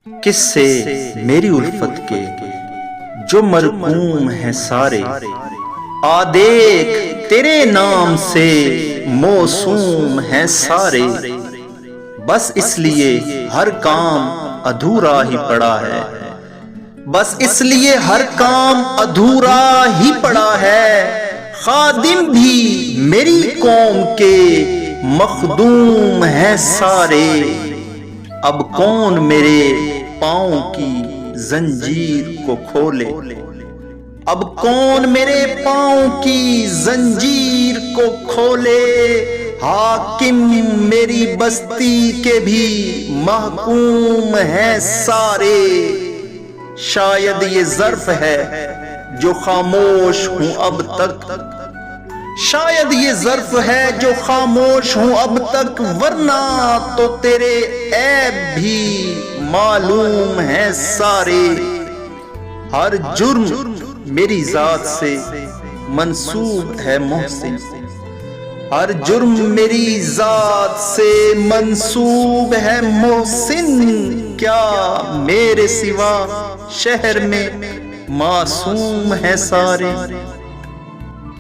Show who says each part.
Speaker 1: کس سے میری الفت کے جو مرقوم ہیں سارے، آ دیکھ تیرے نام سے موسوم ہیں سارے، بس اس لیے ہر کام ادھورا ہی پڑا ہے، بس اس لیے ہر کام ادھورا ہی پڑا ہے، خادم بھی میری قوم کے مخدوم ہیں سارے، اب کون میرے پاؤں کی زنجیر کو کھولے، اب کون میرے پاؤں کی زنجیر کو کھولے، حاکم میری بستی کے بھی محکوم ہیں سارے، شاید یہ ظرف ہے جو خاموش ہوں اب تک، شاید یہ ظرف ہے جو خاموش ہوں اب تک، ورنہ تو تیرے عیب بھی معلوم ہیں سارے، ہر جرم میری ذات سے منسوب ہے محسن، ہر جرم میری ذات سے منسوب ہے محسن، کیا میرے سوا شہر میں معصوم ہیں سارے۔